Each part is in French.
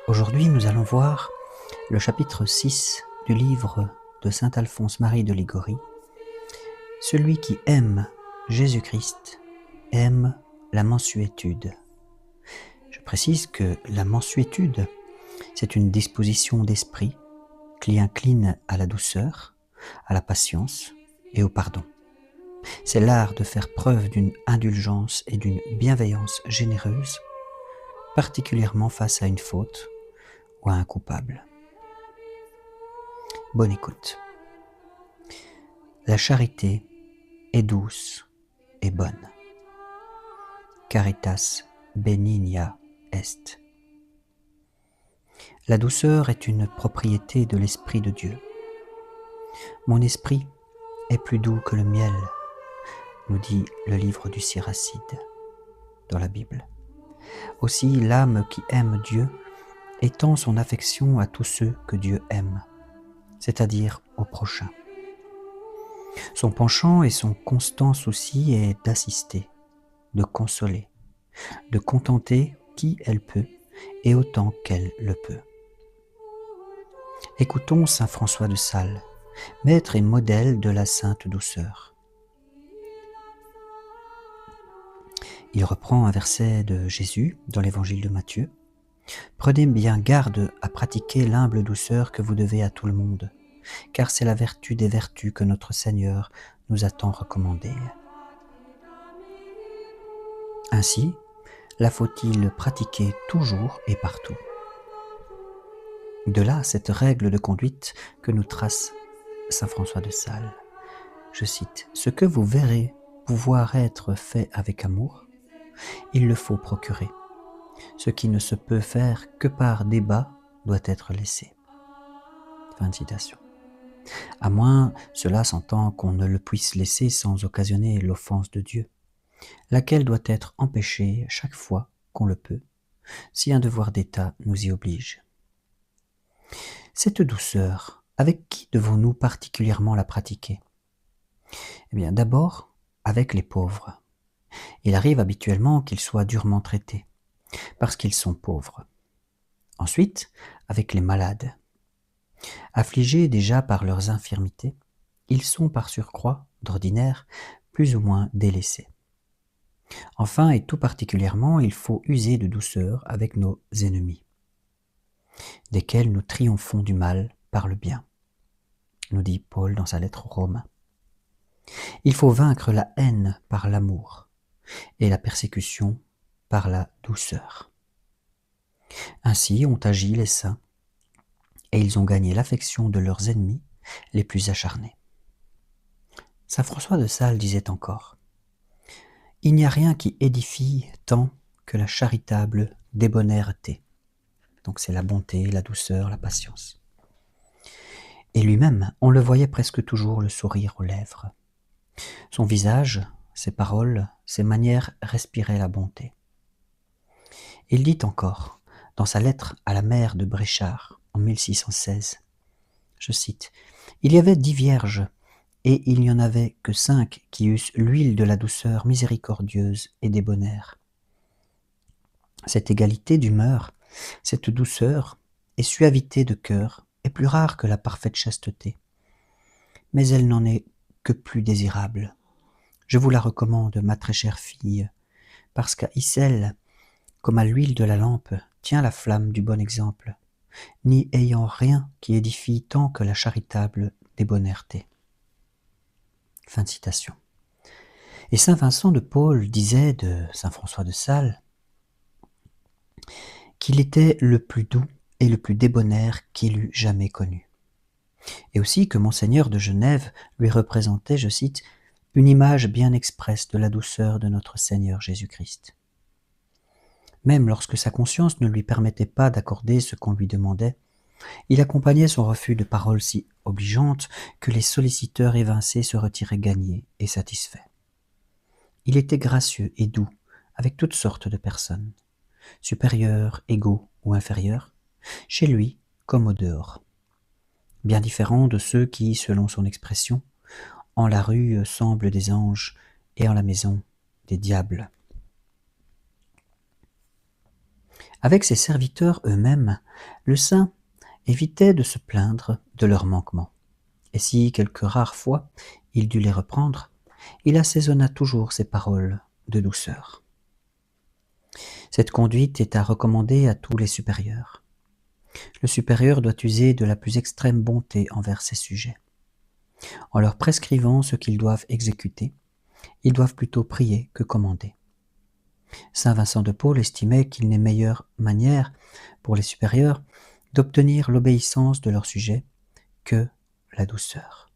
Aujourd'hui, nous allons voir le chapitre 6 du livre de saint Alphonse Marie de Ligorie. Celui qui aime Jésus-Christ aime la mansuétude. Je précise que la mansuétude, c'est une disposition d'esprit qui incline à la douceur, à la patience et au pardon. C'est l'art de faire preuve d'une indulgence et d'une bienveillance généreuse, particulièrement face à une faute ou à un coupable. Bonne écoute. La charité est douce et bonne. Caritas benigna est. La douceur est une propriété de l'Esprit de Dieu. Mon esprit est plus doux que le miel, nous dit le livre du Siracide dans la Bible. Aussi, l'âme qui aime Dieu étend son affection à tous ceux que Dieu aime, c'est-à-dire au prochain. Son penchant et son constant souci est d'assister, de consoler, de contenter qui elle peut et autant qu'elle le peut. Écoutons saint François de Sales, maître et modèle de la sainte douceur. Il reprend un verset de Jésus dans l'évangile de Matthieu. « Prenez bien garde à pratiquer l'humble douceur que vous devez à tout le monde, car c'est la vertu des vertus que notre Seigneur nous a tant recommandée. » Ainsi, la faut-il pratiquer toujours et partout. De là, cette règle de conduite que nous trace saint François de Sales. Je cite, « Ce que vous verrez pouvoir être fait avec amour, il le faut procurer. Ce qui ne se peut faire que par débat doit être laissé. » Fin de citation. À moins, cela s'entend qu'on ne le puisse laisser sans occasionner l'offense de Dieu, laquelle doit être empêchée chaque fois qu'on le peut, si un devoir d'État nous y oblige. Cette douceur, avec qui devons-nous particulièrement la pratiquer ? Eh bien, d'abord, avec les pauvres. Il arrive habituellement qu'ils soient durement traités, parce qu'ils sont pauvres. Ensuite, avec les malades. Affligés déjà par leurs infirmités, ils sont par surcroît, d'ordinaire, plus ou moins délaissés. Enfin, et tout particulièrement, il faut user de douceur avec nos ennemis, desquels nous triomphons du mal par le bien, nous dit Paul dans sa lettre aux Romains. Il faut vaincre la haine par l'amour et la persécution par la douceur. Ainsi ont agi les saints, et ils ont gagné l'affection de leurs ennemis les plus acharnés. Saint François de Sales disait encore, « Il n'y a rien qui édifie tant que la charitable débonnairete. » Donc c'est la bonté, la douceur, la patience. Et lui-même, on le voyait presque toujours le sourire aux lèvres. Son visage, ses paroles, ses manières respiraient la bonté. Il dit encore, dans sa lettre à la mère de Bréchard, en 1616, je cite, « Il y avait 10 vierges, et il n'y en avait que 5 qui eussent l'huile de la douceur miséricordieuse et débonnaire. Cette égalité d'humeur, cette douceur et suavité de cœur est plus rare que la parfaite chasteté, mais elle n'en est que plus désirable. Je vous la recommande, ma très chère fille, parce qu'à Icelle, comme à l'huile de la lampe, tient la flamme du bon exemple, n'y ayant rien qui édifie tant que la charitable débonnairete. » Fin de citation. Et saint Vincent de Paul disait de saint François de Sales qu'il était le plus doux et le plus débonnaire qu'il eût jamais connu. Et aussi que Monseigneur de Genève lui représentait, je cite, « une image bien expresse de la douceur de notre Seigneur Jésus-Christ. » Même lorsque sa conscience ne lui permettait pas d'accorder ce qu'on lui demandait, il accompagnait son refus de paroles si obligeantes que les solliciteurs évincés se retiraient gagnés et satisfaits. Il était gracieux et doux avec toutes sortes de personnes, supérieurs, égaux ou inférieurs, chez lui comme au dehors, bien différent de ceux qui, selon son expression, en la rue semblent des anges et en la maison des diables. Avec ses serviteurs eux-mêmes, le saint évitait de se plaindre de leurs manquements. Et si, quelques rares fois, il dut les reprendre, il assaisonna toujours ses paroles de douceur. Cette conduite est à recommander à tous les supérieurs. Le supérieur doit user de la plus extrême bonté envers ses sujets. En leur prescrivant ce qu'ils doivent exécuter, ils doivent plutôt prier que commander. Saint Vincent de Paul estimait qu'il n'est meilleure manière pour les supérieurs d'obtenir l'obéissance de leurs sujets que la douceur.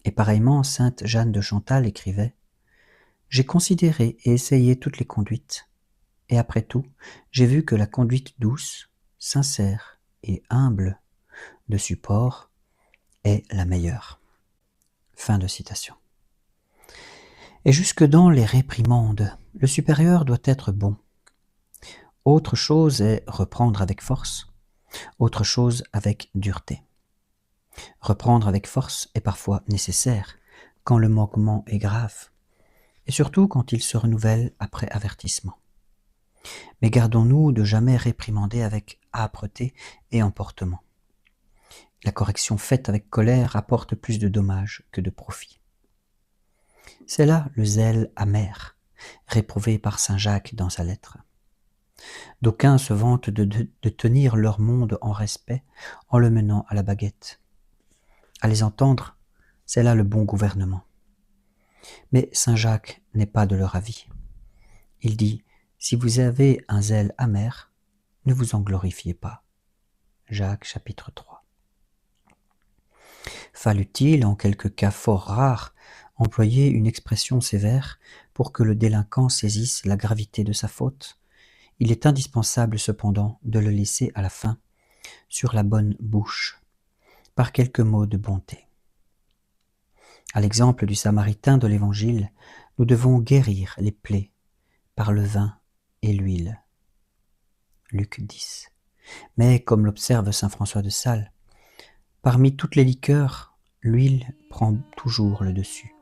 Et pareillement, sainte Jeanne de Chantal écrivait « J'ai considéré et essayé toutes les conduites, et après tout, j'ai vu que la conduite douce, sincère et humble de support est la meilleure. » Fin de citation. Et jusque dans les réprimandes, le supérieur doit être bon. Autre chose est reprendre avec force, autre chose avec dureté. Reprendre avec force est parfois nécessaire quand le manquement est grave, et surtout quand il se renouvelle après avertissement. Mais gardons-nous de jamais réprimander avec âpreté et emportement. La correction faite avec colère apporte plus de dommages que de profit. C'est là le zèle amer, réprouvé par saint Jacques dans sa lettre. D'aucuns se vantent de tenir leur monde en respect en le menant à la baguette. À les entendre, c'est là le bon gouvernement. Mais saint Jacques n'est pas de leur avis. Il dit « Si vous avez un zèle amer, ne vous en glorifiez pas. » Jacques chapitre 3. Fallut-il, en quelques cas fort rares, employer une expression sévère pour que le délinquant saisisse la gravité de sa faute? Il est indispensable cependant de le laisser à la fin sur la bonne bouche, par quelques mots de bonté. À l'exemple du Samaritain de l'Évangile, nous devons guérir les plaies par le vin et l'huile. Luc 10. Mais, comme l'observe saint François de Sales, parmi toutes les liqueurs, l'huile prend toujours le dessus.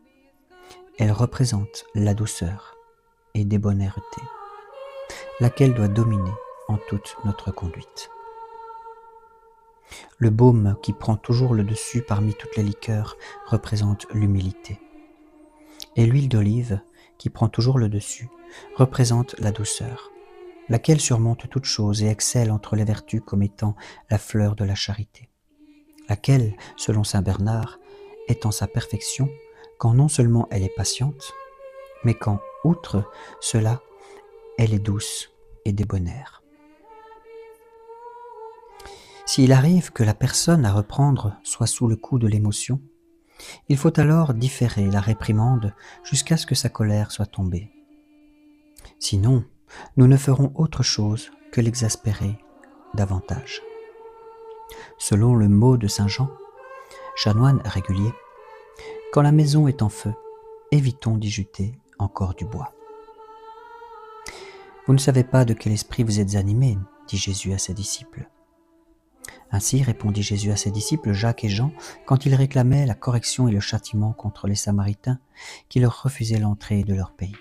Elle représente la douceur et débonnaire-té, laquelle doit dominer en toute notre conduite. Le baume qui prend toujours le dessus parmi toutes les liqueurs représente l'humilité. Et l'huile d'olive, qui prend toujours le dessus, représente la douceur, laquelle surmonte toute chose et excelle entre les vertus comme étant la fleur de la charité, laquelle, selon saint Bernard, est en sa perfection quand non seulement elle est patiente, mais quand, outre cela, elle est douce et débonnaire. S'il arrive que la personne à reprendre soit sous le coup de l'émotion, il faut alors différer la réprimande jusqu'à ce que sa colère soit tombée. Sinon, nous ne ferons autre chose que l'exaspérer davantage. Selon le mot de saint Jean, chanoine régulier, « Quand la maison est en feu, évitons d'y jeter encore du bois. » Vous ne savez pas de quel esprit vous êtes animés, dit Jésus à ses disciples. Ainsi répondit Jésus à ses disciples Jacques et Jean quand ils réclamaient la correction et le châtiment contre les Samaritains qui leur refusaient l'entrée de leur pays.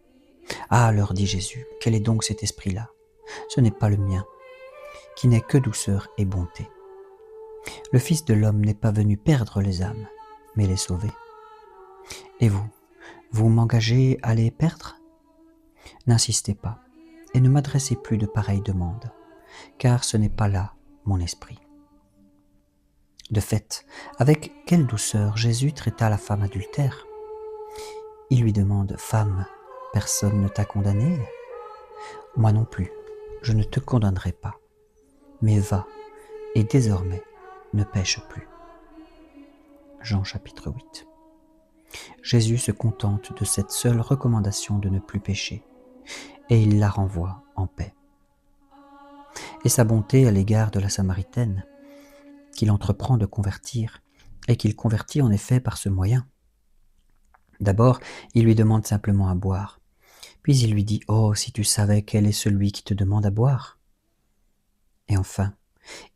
« Ah, leur dit Jésus, quel est donc cet esprit-là? Ce n'est pas le mien, qui n'est que douceur et bonté. Le Fils de l'homme n'est pas venu perdre les âmes, mais les sauver. Et vous, vous m'engagez à les perdre? N'insistez pas, et ne m'adressez plus de pareilles demandes, car ce n'est pas là mon esprit. » De fait, avec quelle douceur Jésus traita la femme adultère. Il lui demande « Femme, personne ne t'a condamnée? Moi non plus, je ne te condamnerai pas. Mais va, et désormais, ne pêche plus. » Jean chapitre 8. Jésus se contente de cette seule recommandation de ne plus pécher, et il la renvoie en paix. Et sa bonté à l'égard de la Samaritaine, qu'il entreprend de convertir, et qu'il convertit en effet par ce moyen. D'abord, il lui demande simplement à boire, puis il lui dit « Oh, si tu savais quel est celui qui te demande à boire !» Et enfin,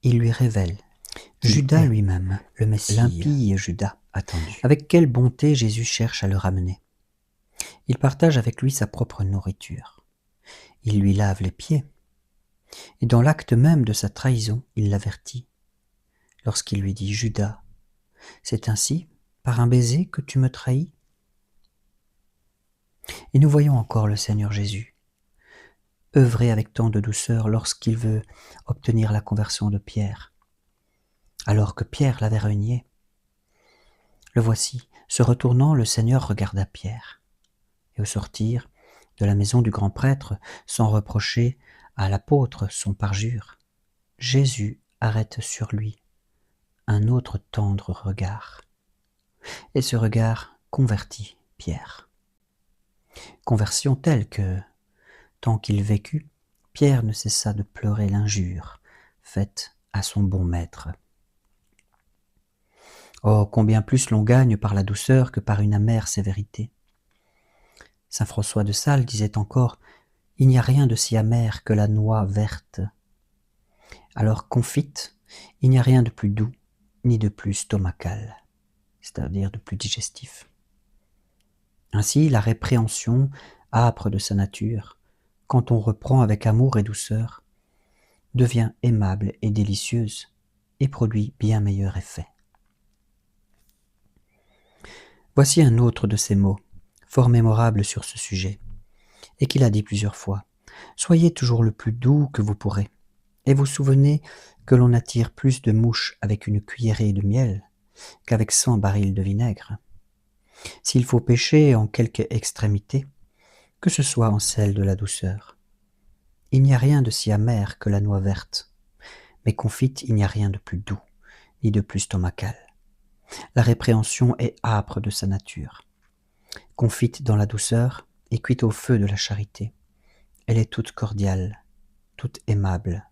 il lui révèle Judas lui-même, le Messie, l'impie Judas, attendu. Avec quelle bonté Jésus cherche à le ramener. Il partage avec lui sa propre nourriture. il lui lave les pieds. Et dans l'acte même de sa trahison, il l'avertit, lorsqu'il lui dit « Judas, c'est ainsi, par un baiser, que tu me trahis ?» Et nous voyons encore le Seigneur Jésus œuvrer avec tant de douceur lorsqu'il veut obtenir la conversion de Pierre, alors que Pierre l'avait renié. Le voici, se retournant, le Seigneur regarda Pierre, et au sortir de la maison du grand prêtre, sans reprocher à l'apôtre son parjure, Jésus arrête sur lui un autre tendre regard, et ce regard convertit Pierre. Conversion telle que, tant qu'il vécut, Pierre ne cessa de pleurer l'injure faite à son bon maître. Oh, combien plus l'on gagne par la douceur que par une amère sévérité. Saint François de Sales disait encore « Il n'y a rien de si amer que la noix verte ». Alors confite, il n'y a rien de plus doux ni de plus stomacal, c'est-à-dire de plus digestif. Ainsi, la répréhension, âpre de sa nature, quand on reprend avec amour et douceur, devient aimable et délicieuse et produit bien meilleur effet. Voici un autre de ces mots, fort mémorable sur ce sujet, et qu'il a dit plusieurs fois. Soyez toujours le plus doux que vous pourrez, et vous souvenez que l'on attire plus de mouches avec une cuillerée de miel qu'avec 100 barils de vinaigre. S'il faut pécher en quelque extrémité, que ce soit en celle de la douceur. Il n'y a rien de si amer que la noix verte, mais confite, il n'y a rien de plus doux, ni de plus stomacal. La répréhension est âpre de sa nature. Confite dans la douceur et cuite au feu de la charité. Elle est toute cordiale, toute aimable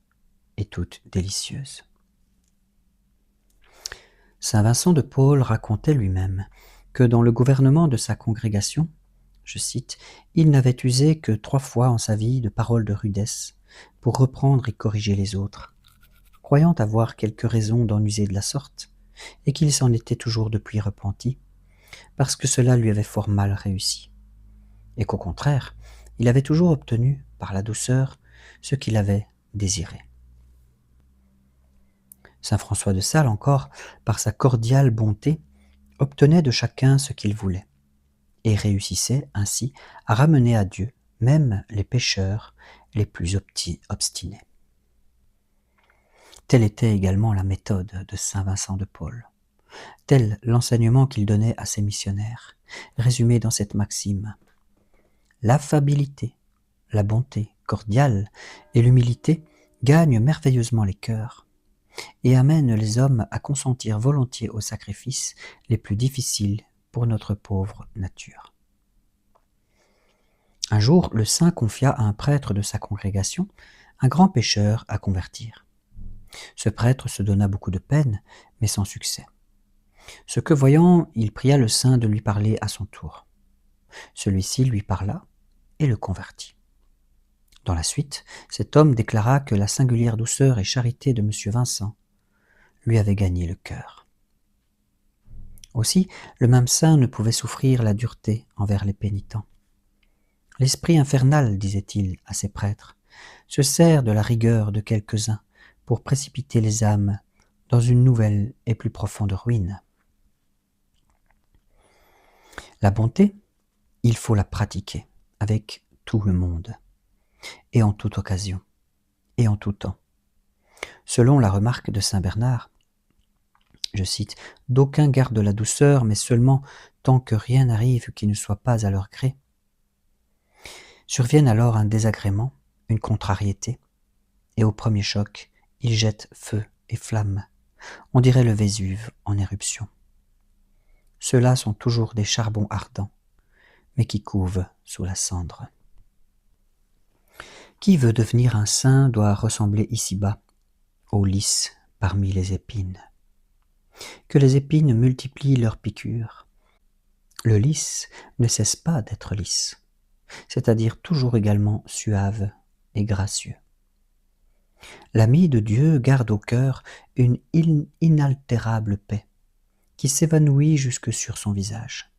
et toute délicieuse. Saint Vincent de Paul racontait lui-même que dans le gouvernement de sa congrégation, je cite, « il n'avait usé que 3 fois en sa vie de paroles de rudesse pour reprendre et corriger les autres, croyant avoir quelque raison d'en user de la sorte, et qu'il s'en était toujours depuis repenti, parce que cela lui avait fort mal réussi, et qu'au contraire, il avait toujours obtenu, par la douceur, ce qu'il avait désiré. » Saint François de Sales encore, par sa cordiale bonté, obtenait de chacun ce qu'il voulait, et réussissait ainsi à ramener à Dieu même les pécheurs les plus obstinés. Telle était également la méthode de saint Vincent de Paul, tel l'enseignement qu'il donnait à ses missionnaires, résumé dans cette maxime. L'affabilité, la bonté cordiale et l'humilité gagnent merveilleusement les cœurs et amènent les hommes à consentir volontiers aux sacrifices les plus difficiles pour notre pauvre nature. Un jour, le saint confia à un prêtre de sa congrégation un grand pécheur à convertir. Ce prêtre se donna beaucoup de peine, mais sans succès. Ce que voyant, il pria le saint de lui parler à son tour. Celui-ci lui parla et le convertit. Dans la suite, cet homme déclara que la singulière douceur et charité de M. Vincent lui avait gagné le cœur. Aussi, le même saint ne pouvait souffrir la dureté envers les pénitents. L'esprit infernal, disait-il à ses prêtres, se sert de la rigueur de quelques-uns pour précipiter les âmes dans une nouvelle et plus profonde ruine. La bonté, il faut la pratiquer avec tout le monde, et en toute occasion, et en tout temps. Selon la remarque de saint Bernard, je cite, « D'aucuns gardent la douceur, mais seulement tant que rien n'arrive qui ne soit pas à leur gré. Surviennent alors un désagrément, une contrariété, et au premier choc, ils jettent feu et flamme. On dirait le Vésuve en éruption. Ceux-là sont toujours des charbons ardents, mais qui couvent sous la cendre. Qui veut devenir un saint doit ressembler ici-bas au lys parmi les épines. Que les épines multiplient leurs piqûres. Le lys ne cesse pas d'être lisse, c'est-à-dire toujours également suave et gracieux. L'ami de Dieu garde au cœur une inaltérable paix qui s'évanouit jusque sur son visage.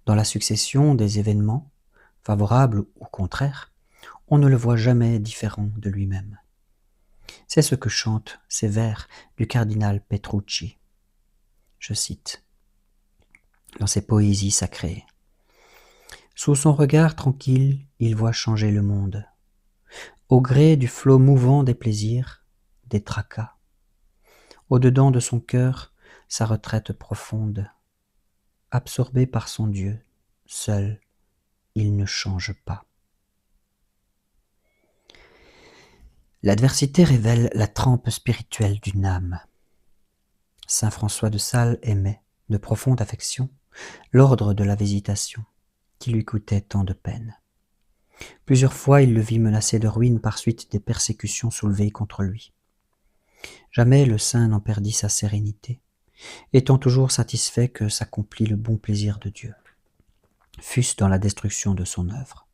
Dans la succession des événements, favorables ou contraires, on ne le voit jamais différent de lui-même. C'est ce que chantent ces vers du cardinal Petrucci. Je cite, dans ses poésies sacrées. Sous son regard tranquille, il voit changer le monde. Au gré du flot mouvant des plaisirs, des tracas. Au-dedans de son cœur, sa retraite profonde. Absorbé par son Dieu, seul, il ne change pas. L'adversité révèle la trempe spirituelle d'une âme. Saint François de Sales aimait, de profonde affection, l'ordre de la Visitation, qui lui coûtait tant de peine. Plusieurs fois il le vit menacé de ruine par suite des persécutions soulevées contre lui. Jamais le saint n'en perdit sa sérénité, étant toujours satisfait que s'accomplit le bon plaisir de Dieu, fût-ce dans la destruction de son œuvre.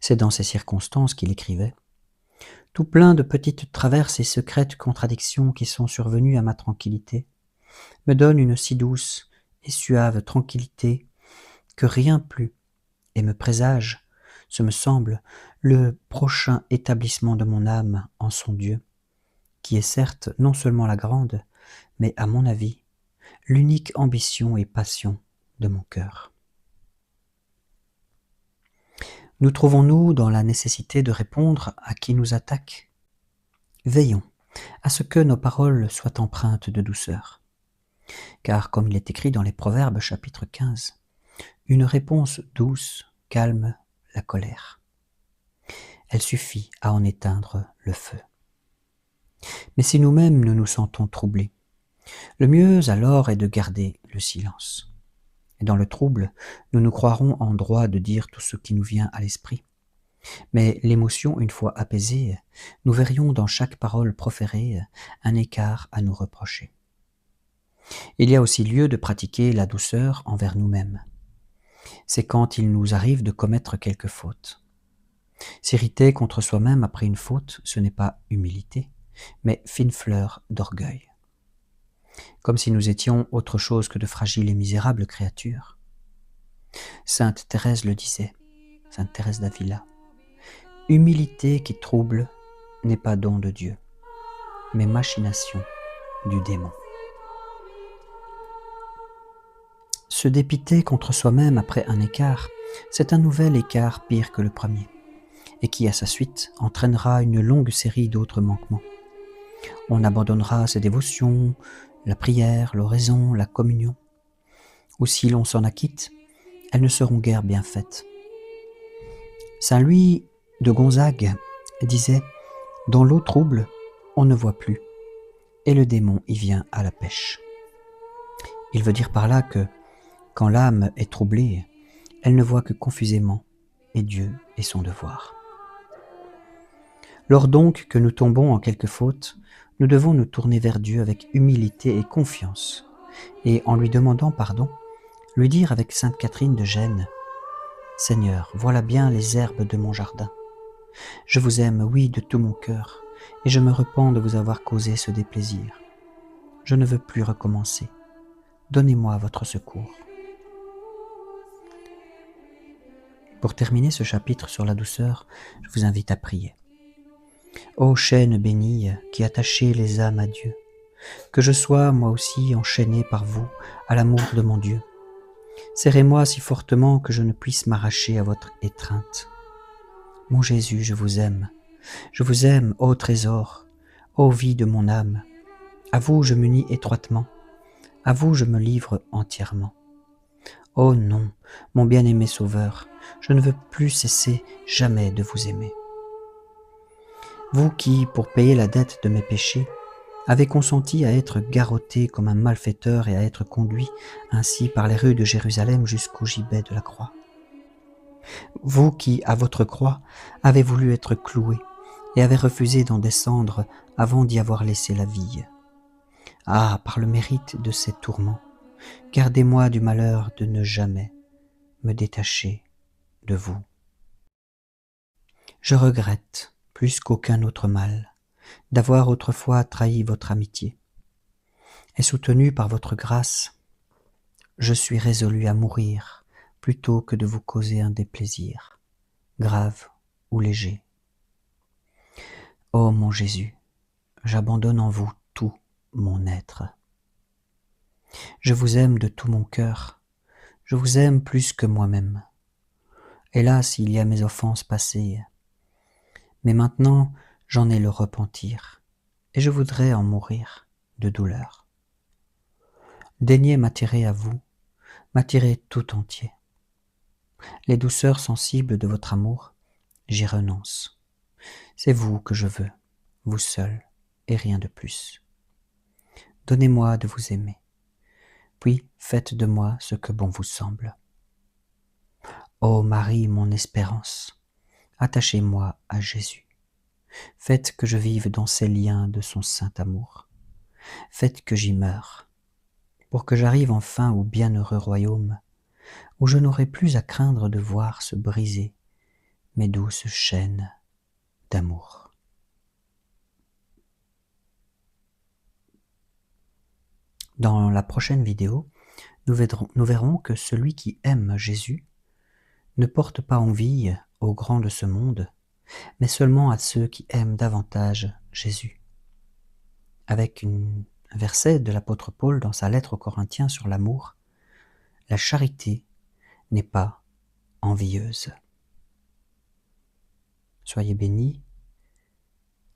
C'est dans ces circonstances qu'il écrivait « Tout plein de petites traverses et secrètes contradictions qui sont survenues à ma tranquillité, me donnent une si douce et suave tranquillité que rien plus, et me présage, ce me semble, le prochain établissement de mon âme en son Dieu, qui est certes non seulement la grande, mais à mon avis, l'unique ambition et passion de mon cœur. » Nous trouvons-nous dans la nécessité de répondre à qui nous attaque ? Veillons à ce que nos paroles soient empreintes de douceur. Car comme il est écrit dans les Proverbes chapitre 15, une réponse douce calme la colère. Elle suffit à en éteindre le feu. Mais si nous-mêmes nous nous sentons troublés, le mieux alors est de garder le silence. Et dans le trouble, nous nous croirons en droit de dire tout ce qui nous vient à l'esprit. Mais l'émotion, une fois apaisée, nous verrions dans chaque parole proférée un écart à nous reprocher. Il y a aussi lieu de pratiquer la douceur envers nous-mêmes. C'est quand il nous arrive de commettre quelque faute. S'irriter contre soi-même après une faute, ce n'est pas humilité, mais fine fleur d'orgueil. Comme si nous étions autre chose que de fragiles et misérables créatures. Sainte Thérèse le disait, Sainte Thérèse d'Avila, « Humilité qui trouble n'est pas don de Dieu, mais machination du démon. » Se dépiter contre soi-même après un écart, c'est un nouvel écart pire que le premier, et qui à sa suite entraînera une longue série d'autres manquements. On abandonnera ses dévotions, la prière, l'oraison, la communion, ou si l'on s'en acquitte, elles ne seront guère bien faites. Saint Louis de Gonzague disait « Dans l'eau trouble, on ne voit plus, et le démon y vient à la pêche. » Il veut dire par là que, quand l'âme est troublée, elle ne voit que confusément, et Dieu est son devoir. Lors donc que nous tombons en quelque faute, nous devons nous tourner vers Dieu avec humilité et confiance, et en lui demandant pardon, lui dire avec sainte Catherine de Gênes, « Seigneur, voilà bien les herbes de mon jardin. Je vous aime, oui, de tout mon cœur, et je me repens de vous avoir causé ce déplaisir. Je ne veux plus recommencer. Donnez-moi votre secours. » Pour terminer ce chapitre sur la douceur, je vous invite à prier. Ô chaîne bénie qui attachez les âmes à Dieu, que je sois moi aussi enchaîné par vous à l'amour de mon Dieu. Serrez-moi si fortement que je ne puisse m'arracher à votre étreinte. Mon Jésus, je vous aime, ô trésor, ô vie de mon âme. À vous je m'unis étroitement, à vous je me livre entièrement. Oh non, mon bien-aimé Sauveur, je ne veux plus cesser jamais de vous aimer. Vous qui, pour payer la dette de mes péchés, avez consenti à être garrotté comme un malfaiteur et à être conduit ainsi par les rues de Jérusalem jusqu'au gibet de la croix. Vous qui, à votre croix, avez voulu être cloué et avez refusé d'en descendre avant d'y avoir laissé la vie. Ah, par le mérite de ces tourments, gardez-moi du malheur de ne jamais me détacher de vous. Je regrette, plus qu'aucun autre mal, d'avoir autrefois trahi votre amitié. Et soutenu par votre grâce, je suis résolu à mourir plutôt que de vous causer un déplaisir, grave ou léger. Ô mon Jésus, j'abandonne en vous tout mon être. Je vous aime de tout mon cœur, je vous aime plus que moi-même. Hélas, il y a mes offenses passées, mais maintenant j'en ai le repentir, et je voudrais en mourir de douleur. Daignez m'attirer à vous, m'attirer tout entier. Les douceurs sensibles de votre amour, j'y renonce. C'est vous que je veux, vous seul, et rien de plus. Donnez-moi de vous aimer, puis faites de moi ce que bon vous semble. Ô Marie, mon espérance, attachez-moi à Jésus. Faites que je vive dans ces liens de son saint amour. Faites que j'y meure, pour que j'arrive enfin au bienheureux royaume, où je n'aurai plus à craindre de voir se briser mes douces chaînes d'amour. Dans la prochaine vidéo, nous verrons que celui qui aime Jésus ne porte pas envie aux grands de ce monde, mais seulement à ceux qui aiment davantage Jésus. Avec un verset de l'apôtre Paul dans sa lettre aux Corinthiens sur l'amour, la charité n'est pas envieuse. Soyez bénis,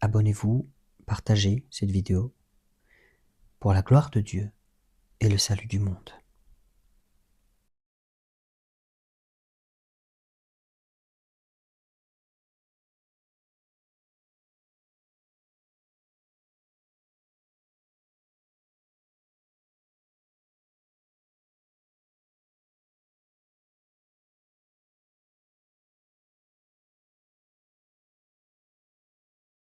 abonnez-vous, partagez cette vidéo pour la gloire de Dieu et le salut du monde.